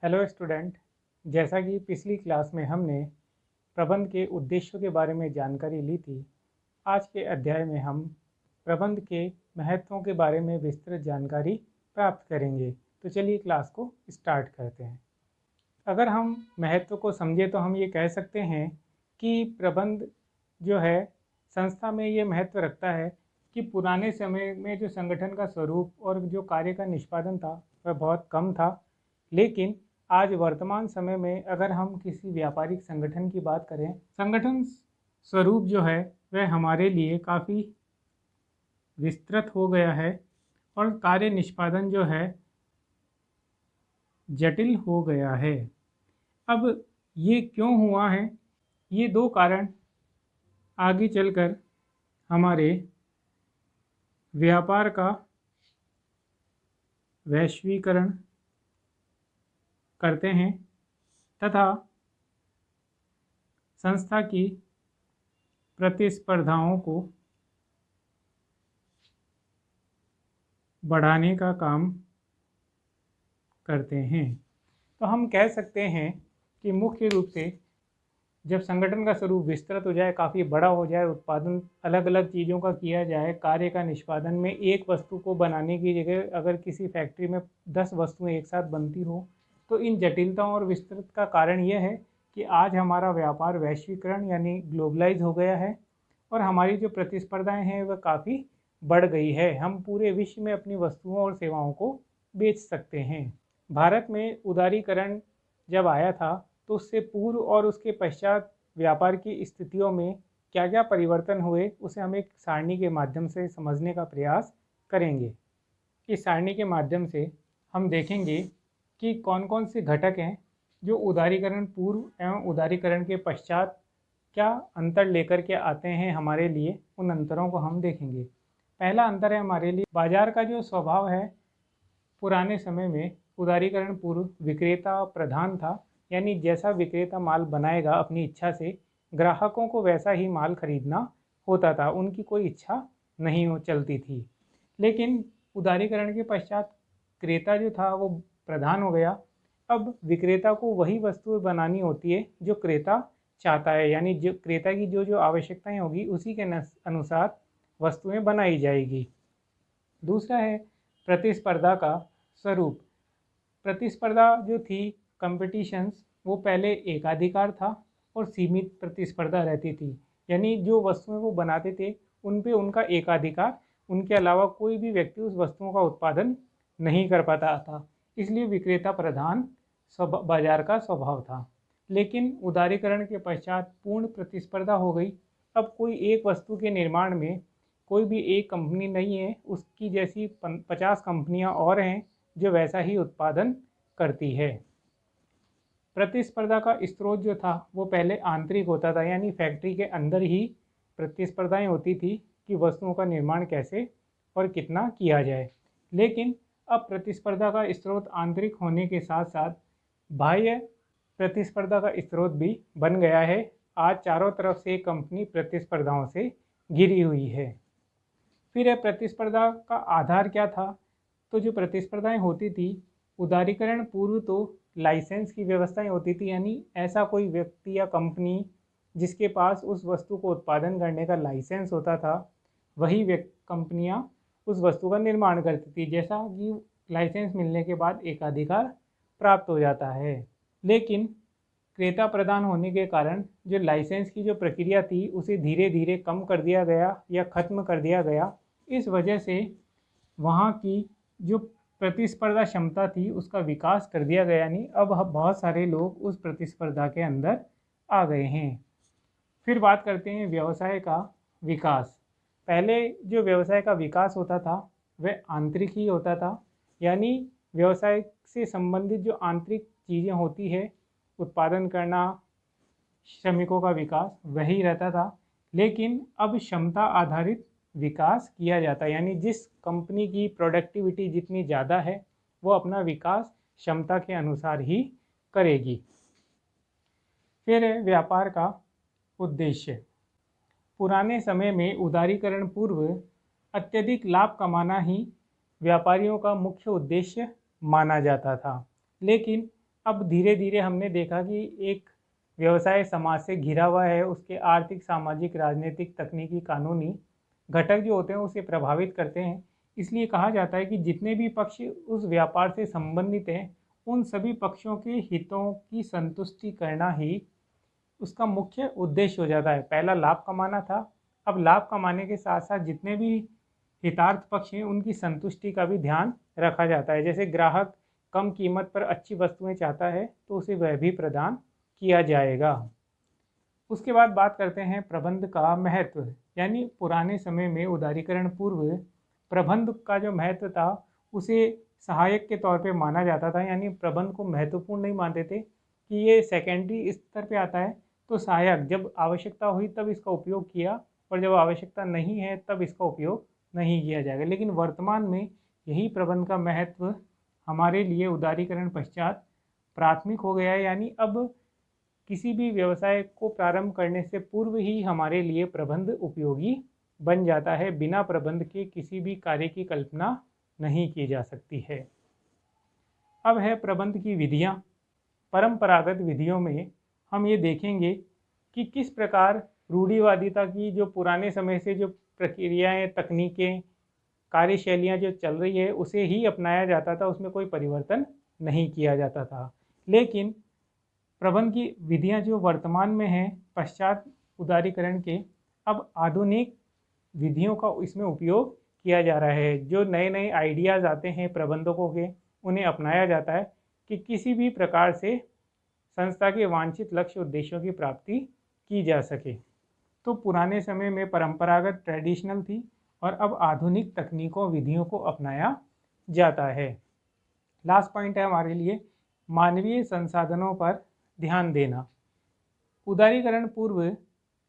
Hello student. जैसा कि पिछली क्लास में हमने प्रबंध के उद्देश्यों के बारे में जानकारी ली थी, आज के अध्याय में हम प्रबंध के महत्वों के बारे में विस्तृत जानकारी प्राप्त करेंगे। तो चलिए क्लास को स्टार्ट करते हैं। अगर हम महत्व को समझे तो हम ये कह सकते हैं कि प्रबंध जो है संस्था में ये महत्व रखता है कि पुराने समय में जो संगठन का स्वरूप और जो कार्य का निष्पादन था वह बहुत कम था, लेकिन आज वर्तमान समय में अगर हम किसी व्यापारिक संगठन की बात करें, संगठन स्वरूप जो है वह हमारे लिए काफ़ी विस्तृत हो गया है और कार्य निष्पादन जो है जटिल हो गया है। अब ये क्यों हुआ है? ये दो कारण आगे चलकर हमारे व्यापार का वैश्वीकरण करते हैं तथा संस्था की प्रतिस्पर्धाओं को बढ़ाने का काम करते हैं। तो हम कह सकते हैं कि मुख्य रूप से जब संगठन का स्वरूप विस्तृत हो जाए, काफ़ी बड़ा हो जाए, उत्पादन अलग अलग चीज़ों का किया जाए, कार्य का निष्पादन में एक वस्तु को बनाने की जगह अगर किसी फैक्ट्री में 10 वस्तुएं एक साथ बनती हो, तो इन जटिलताओं और विस्तृत का कारण यह है कि आज हमारा व्यापार वैश्वीकरण यानी ग्लोबलाइज हो गया है और हमारी जो प्रतिस्पर्धाएं हैं वह काफ़ी बढ़ गई है। हम पूरे विश्व में अपनी वस्तुओं और सेवाओं को बेच सकते हैं। भारत में उदारीकरण जब आया था तो उससे पूर्व और उसके पश्चात व्यापार की स्थितियों में क्या क्या परिवर्तन हुए, उसे हम एक सारणी के माध्यम से समझने का प्रयास करेंगे। इस सारणी के माध्यम से हम देखेंगे कि कौन कौन से घटक हैं जो उदारीकरण पूर्व एवं उदारीकरण के पश्चात क्या अंतर लेकर के आते हैं हमारे लिए। उन अंतरों को हम देखेंगे। पहला अंतर है हमारे लिए बाजार का जो स्वभाव है। पुराने समय में उदारीकरण पूर्व विक्रेता प्रधान था, यानी जैसा विक्रेता माल बनाएगा अपनी इच्छा से, ग्राहकों को वैसा ही माल खरीदना होता था, उनकी कोई इच्छा नहीं हो चलती थी। लेकिन उदारीकरण के पश्चात क्रेता जो था वो प्रधान हो गया। अब विक्रेता को वही वस्तुएं बनानी होती है जो क्रेता चाहता है, यानी जो क्रेता की जो जो आवश्यकताएं होगी उसी के अनुसार वस्तुएं बनाई जाएगी। दूसरा है प्रतिस्पर्धा का स्वरूप। प्रतिस्पर्धा जो थी, कंपटीशंस, वो पहले एकाधिकार था और सीमित प्रतिस्पर्धा रहती थी, यानी जो वस्तुएं वो बनाते थे उन पे उनका एकाधिकार, उनके अलावा कोई भी व्यक्ति उस वस्तुओं का उत्पादन नहीं कर पाता था। इसलिए विक्रेता प्रधान बाजार का स्वभाव था। लेकिन उदारीकरण के पश्चात पूर्ण प्रतिस्पर्धा हो गई। अब कोई एक वस्तु के निर्माण में कोई भी एक कंपनी नहीं है, उसकी जैसी 50 कंपनियां और हैं जो वैसा ही उत्पादन करती है। प्रतिस्पर्धा का स्रोत जो था वो पहले आंतरिक होता था, यानी फैक्ट्री के अंदर ही प्रतिस्पर्धाएं होती थी कि वस्तुओं का निर्माण कैसे और कितना किया जाए। लेकिन अब प्रतिस्पर्धा का स्रोत आंतरिक होने के साथ साथ बाह्य प्रतिस्पर्धा का स्रोत भी बन गया है। आज चारों तरफ से कंपनी प्रतिस्पर्धाओं से घिरी हुई है। फिर है प्रतिस्पर्धा का आधार क्या था? तो जो प्रतिस्पर्धाएं होती थी उदारीकरण पूर्व तो लाइसेंस की व्यवस्थाएं होती थी, यानी ऐसा कोई व्यक्ति या कंपनी जिसके पास उस वस्तु को उत्पादन करने का लाइसेंस होता था, वही कंपनियां उस वस्तु का निर्माण करती थी। जैसा कि लाइसेंस मिलने के बाद एकाधिकार प्राप्त हो जाता है। लेकिन क्रेता प्रदान होने के कारण जो लाइसेंस की जो प्रक्रिया थी उसे धीरे धीरे कम कर दिया गया या ख़त्म कर दिया गया। इस वजह से वहाँ की जो प्रतिस्पर्धा क्षमता थी उसका विकास कर दिया गया, यानी अब बहुत सारे लोग उस प्रतिस्पर्धा के अंदर आ गए हैं। फिर बात करते हैं व्यवसाय का विकास। पहले जो व्यवसाय का विकास होता था वह आंतरिक ही होता था, यानी व्यवसाय से संबंधित जो आंतरिक चीज़ें होती है, उत्पादन करना, श्रमिकों का विकास, वही रहता था। लेकिन अब क्षमता आधारित विकास किया जाता है, यानी जिस कंपनी की प्रोडक्टिविटी जितनी ज़्यादा है वो अपना विकास क्षमता के अनुसार ही करेगी। फिर है व्यापार का उद्देश्य। पुराने समय में उदारीकरण पूर्व अत्यधिक लाभ कमाना ही व्यापारियों का मुख्य उद्देश्य माना जाता था। लेकिन अब धीरे धीरे हमने देखा कि एक व्यवसाय समाज से घिरा हुआ है, उसके आर्थिक, सामाजिक, राजनीतिक, तकनीकी, कानूनी घटक जो होते हैं उसे प्रभावित करते हैं। इसलिए कहा जाता है कि जितने भी पक्ष उस व्यापार से संबंधित हैं, उन सभी पक्षों के हितों की संतुष्टि करना ही उसका मुख्य उद्देश्य हो जाता है। पहला लाभ कमाना था, अब लाभ कमाने के साथ साथ जितने भी हितार्थ पक्ष हैं उनकी संतुष्टि का भी ध्यान रखा जाता है। जैसे ग्राहक कम कीमत पर अच्छी वस्तुएं चाहता है तो उसे वह भी प्रदान किया जाएगा। उसके बाद बात करते हैं प्रबंध का महत्व। यानी पुराने समय में उदारीकरण पूर्व प्रबंध का जो महत्व था उसे सहायक के तौर पे माना जाता था। यानी प्रबंध को महत्वपूर्ण नहीं मानते थे कि ये सेकेंडरी स्तर पे आता है, तो सहायक, जब आवश्यकता हुई तब इसका उपयोग किया और जब आवश्यकता नहीं है तब इसका उपयोग नहीं किया जाएगा। लेकिन वर्तमान में यही प्रबंध का महत्व हमारे लिए उदारीकरण पश्चात प्राथमिक हो गया है। यानी अब किसी भी व्यवसाय को प्रारंभ करने से पूर्व ही हमारे लिए प्रबंध उपयोगी बन जाता है। बिना प्रबंध के किसी भी कार्य की कल्पना नहीं की जा सकती है। अब है प्रबंध की विधियाँ। परंपरागत विधियों में हम ये देखेंगे कि किस प्रकार रूढ़िवादिता की जो पुराने समय से जो प्रक्रियाएं, तकनीकें, कार्यशैलियाँ जो चल रही है उसे ही अपनाया जाता था, उसमें कोई परिवर्तन नहीं किया जाता था। लेकिन प्रबंध की विधियाँ जो वर्तमान में हैं पश्चात उदारीकरण के, अब आधुनिक विधियों का इसमें उपयोग किया जा रहा है। जो नए नए आइडियाज़ आते हैं प्रबंधकों के, उन्हें अपनाया जाता है कि किसी भी प्रकार से संस्था के वांछित लक्ष्य उद्देश्यों की प्राप्ति की जा सके। तो पुराने समय में परंपरागत ट्रेडिशनल थी और अब आधुनिक तकनीकों, विधियों को अपनाया जाता है। लास्ट पॉइंट है हमारे लिए मानवीय संसाधनों पर ध्यान देना। उदारीकरण पूर्व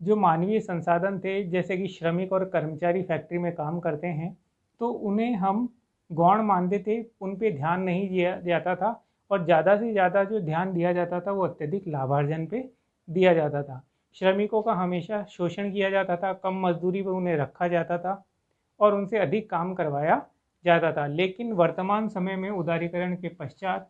जो मानवीय संसाधन थे, जैसे कि श्रमिक और कर्मचारी फैक्ट्री में काम करते हैं, तो उन्हें हम गौण मानते थे, उन पे ध्यान नहीं दिया जाता था और ज़्यादा से ज़्यादा जो ध्यान दिया जाता था वो अत्यधिक लाभार्जन पे दिया जाता था। श्रमिकों का हमेशा शोषण किया जाता था, कम मजदूरी पर उन्हें रखा जाता था और उनसे अधिक काम करवाया जाता था। लेकिन वर्तमान समय में उदारीकरण के पश्चात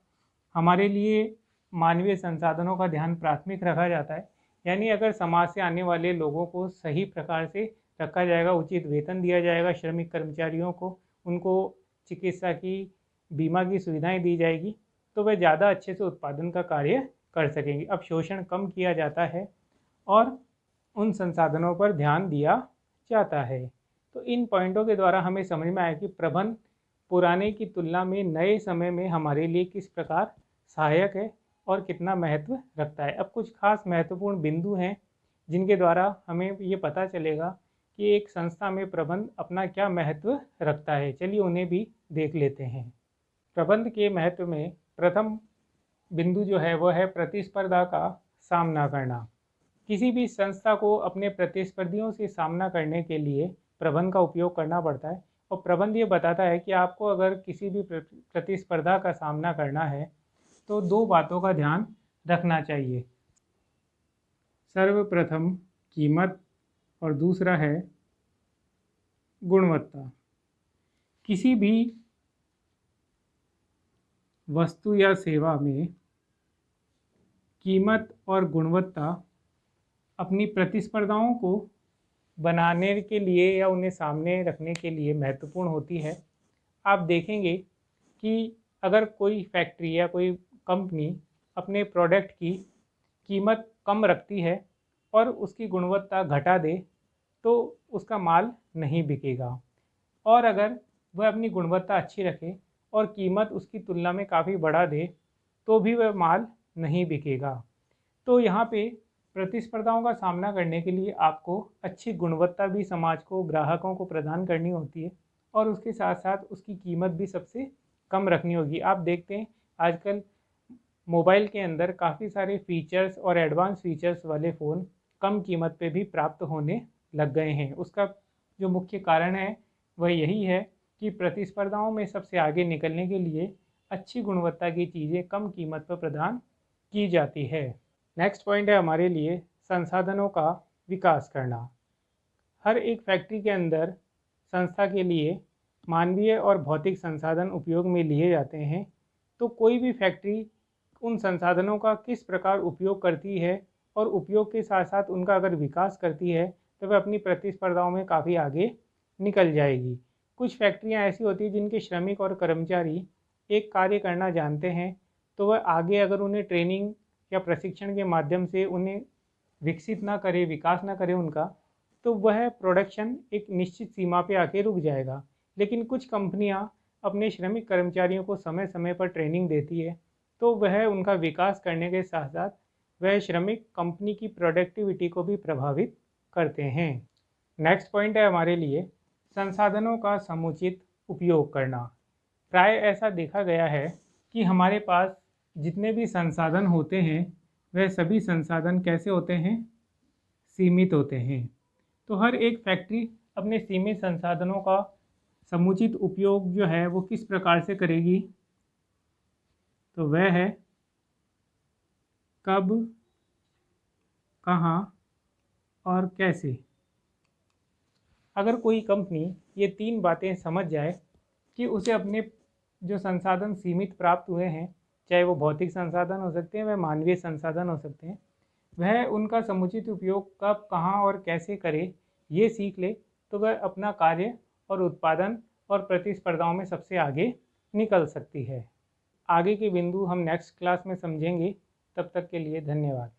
हमारे लिए मानवीय संसाधनों का ध्यान प्राथमिक रखा जाता है। यानी अगर समाज से आने वाले लोगों को सही प्रकार से रखा जाएगा, उचित वेतन दिया जाएगा, श्रमिक कर्मचारियों को उनको चिकित्सा की, बीमा की सुविधाएं दी जाएगी, तो वे ज़्यादा अच्छे से उत्पादन का कार्य कर सकेंगे। अब शोषण कम किया जाता है और उन संसाधनों पर ध्यान दिया जाता है। तो इन पॉइंटों के द्वारा हमें समझ में आया कि प्रबंध पुराने की तुलना में नए समय में हमारे लिए किस प्रकार सहायक है और कितना महत्व रखता है। अब कुछ खास महत्वपूर्ण बिंदु हैं जिनके द्वारा हमें ये पता चलेगा कि एक संस्था में प्रबंध अपना क्या महत्व रखता है। चलिए उन्हें भी देख लेते हैं। प्रबंध के महत्व में प्रथम बिंदु जो है वह है प्रतिस्पर्धा का सामना करना। किसी भी संस्था को अपने प्रतिस्पर्धियों से सामना करने के लिए प्रबंध का उपयोग करना पड़ता है और प्रबंध ये बताता है कि आपको अगर किसी भी प्रतिस्पर्धा का सामना करना है तो दो बातों का ध्यान रखना चाहिए। सर्वप्रथम कीमत और दूसरा है गुणवत्ता। किसी भी वस्तु या सेवा में कीमत और गुणवत्ता अपनी प्रतिस्पर्धाओं को बनाने के लिए या उन्हें सामने रखने के लिए महत्वपूर्ण होती है। आप देखेंगे कि अगर कोई फैक्ट्री या कोई कंपनी अपने प्रोडक्ट की कीमत कम रखती है और उसकी गुणवत्ता घटा दे तो उसका माल नहीं बिकेगा, और अगर वह अपनी गुणवत्ता अच्छी रखे और कीमत उसकी तुलना में काफ़ी बढ़ा दे तो भी वह माल नहीं बिकेगा। तो यहाँ पे प्रतिस्पर्धाओं का सामना करने के लिए आपको अच्छी गुणवत्ता भी समाज को, ग्राहकों को प्रदान करनी होती है और उसके साथ साथ उसकी कीमत भी सबसे कम रखनी होगी। आप देखते हैं आजकल मोबाइल के अंदर काफ़ी सारे फीचर्स और एडवांस फीचर्स वाले फ़ोन कम कीमत पे भी प्राप्त होने लग गए हैं। उसका जो मुख्य कारण है वह यही है कि प्रतिस्पर्धाओं में सबसे आगे निकलने के लिए अच्छी गुणवत्ता की चीज़ें कम कीमत पर प्रदान की जाती है। नेक्स्ट पॉइंट है हमारे लिए संसाधनों का विकास करना। हर एक फैक्ट्री के अंदर संस्था के लिए मानवीय और भौतिक संसाधन उपयोग में लिए जाते हैं। तो कोई भी फैक्ट्री उन संसाधनों का किस प्रकार उपयोग करती है और उपयोग के साथ साथ उनका अगर विकास करती है तो वह अपनी प्रतिस्पर्धाओं में काफ़ी आगे निकल जाएगी। कुछ फैक्ट्रियां ऐसी होती हैं जिनके श्रमिक और कर्मचारी एक कार्य करना जानते हैं, तो वह आगे अगर उन्हें ट्रेनिंग या प्रशिक्षण के माध्यम से उन्हें विकसित ना करे, विकास ना करे उनका, तो वह प्रोडक्शन एक निश्चित सीमा पे आके रुक जाएगा। लेकिन कुछ कंपनियां अपने श्रमिक कर्मचारियों को समय समय पर ट्रेनिंग देती है, तो वह उनका विकास करने के साथ साथ वह श्रमिक कंपनी की प्रोडक्टिविटी को भी प्रभावित करते हैं। नेक्स्ट पॉइंट है हमारे लिए संसाधनों का समुचित उपयोग करना। प्राय ऐसा देखा गया है कि हमारे पास जितने भी संसाधन होते हैं वह सभी संसाधन कैसे होते हैं, सीमित होते हैं। तो हर एक फैक्ट्री अपने सीमित संसाधनों का समुचित उपयोग जो है वो किस प्रकार से करेगी, तो वह है कब, कहाँ और कैसे। अगर कोई कंपनी ये 3 बातें समझ जाए कि उसे अपने जो संसाधन सीमित प्राप्त हुए हैं, चाहे वो भौतिक संसाधन हो सकते हैं, वह मानवीय संसाधन हो सकते हैं, वह उनका समुचित उपयोग कब, कहाँ और कैसे करे, ये सीख ले, तो वह अपना कार्य और उत्पादन और प्रतिस्पर्धाओं में सबसे आगे निकल सकती है। आगे के बिंदु हम नेक्स्ट क्लास में समझेंगे। तब तक के लिए धन्यवाद।